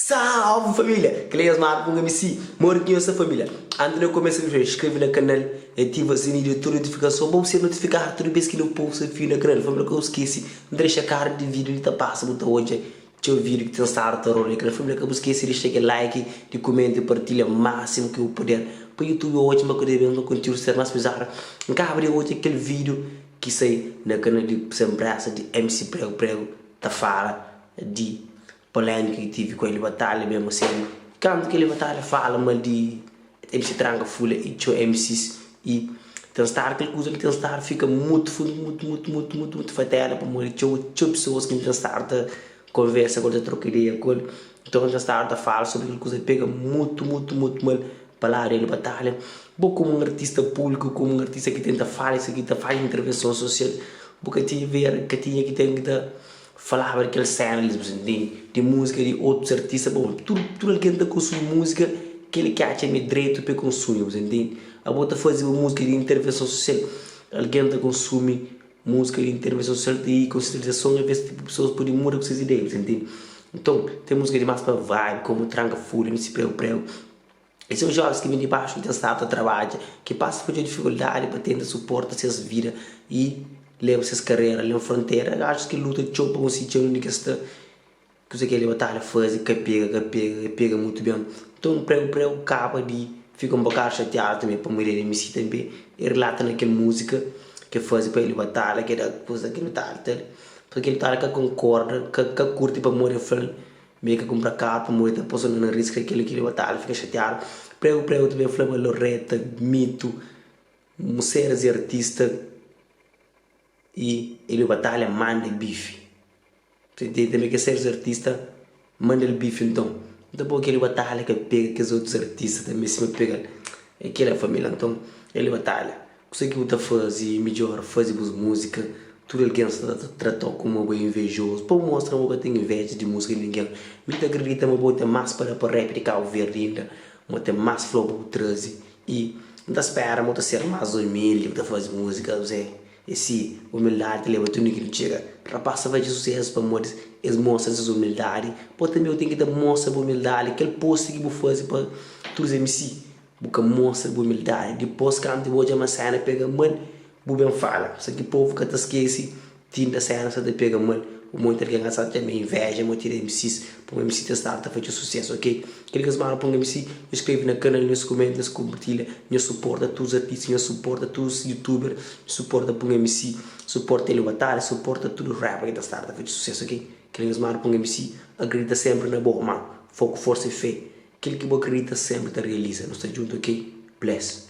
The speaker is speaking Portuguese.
Salve família! Que leias mal com MC, moro aqui essa família. Antes de eu começar a vídeo, inscreve no canal, ativa o sininho de toda notificação para você notificar toda vez que eu posto vídeo no canal. Família, que eu esqueci, não deixa a cara de vídeo e tá passa muito hoje. Deixa eu vídeo que tem starta no canal. Família, que eu esqueci de deixar like, de comentar e partilhar o máximo que eu puder. Para o YouTube hoje, mas poder ver um conteúdo ser mais bizarro. Nunca abri hoje aquele vídeo que sai no canal de Sembraça de MC Prego Prego, tá fala de polêmica que tive com ele batalha mesmo assim. Quando que ele batalha fala mal de MC Tranca Fula e tio MCs e tem estar aquele coisa que tem estar fica muito fatela para morrer tio pessoas que tem estar conversa com troca ideia com então tem estar fala sobre aquele coisa pega muito mal para ele batalha bom como um artista público como um artista que tenta falar isso aqui tá faz intervenção social porque tinha ver que tinha que tem que falava daquele cena de música de outros artistas, bom, tudo alguém que consome música que ele quer ter direito para consumir, entende? A bota fazer música de intervenção social, alguém que consome música de intervenção social e consideração, às vezes pessoas podem mudar com suas ideias, entende? Então, tem música de mais para vibe, como Tranca Fúria, MC Prego Prego. Esses são jovens que vêm de baixo, que têm estado a trabalho, que passam por dificuldade para ter suporte a suas vidas e levam suas carreiras, levam fronteira, acho que luta de chopa com sítio único esta que você quer batalha faz que pega muito bem. Então prego acaba de fica um bocado chateado também para morrer MC também e relata naquela música que faz para ele batalha, que era coisa que batalha, porque ele tá que concorda, que curte para morrer fã, meio que compra carro para morrer, tá passando na risca aquele batalha, fica chateado. Prego também flama Loreta, Mito, séries e artista e ele batalha manda bife. Também que ser artista manda ele bife então. Depois que ele batalha que pega que os outros artistas também se me pegam. Aquela família então ele batalha. Consegue outra fazer melhor, fazer música. Tudo alguém se tratou como um invejoso. Para mostrar que tem inveja de música de ninguém. Me acredita que ter mais para replicar o verde ainda. Vou ter mais flow para trazer. E não espera muito ser mais humilde para fazer música, você. Esse humildade leva tudo que ele chega. Rapaz, vai de sucesso para morrer. Eles mostram essa humildade. Pô, também eu tenho que dar mostra a humildade. Aquele post que eu vou fazer para todos os MC. Porque mostra a humildade. Depois, quando eu vou de uma cena, pega mano, vou bem fala. Só que o povo que te esquece, tinta cena, só te pega mano. O muito que é também inveja, muito de MCs. Para um MC testar, tá feito sucesso, ok? Aquele que esmaram para um MC, escreve na canal, nos comentários, compartilha. Me suporta todos os artistas, me suporta todos os youtubers, me suporta para um MC, suporta ele batalha, suporta tudo o rap que testar, tá feito sucesso, ok? Aquele que esmaram para um MC, acredita sempre na boa mão, foco, força e fé. Aquele que acredita sempre, te realiza. Nós estamos juntos, ok? Bless.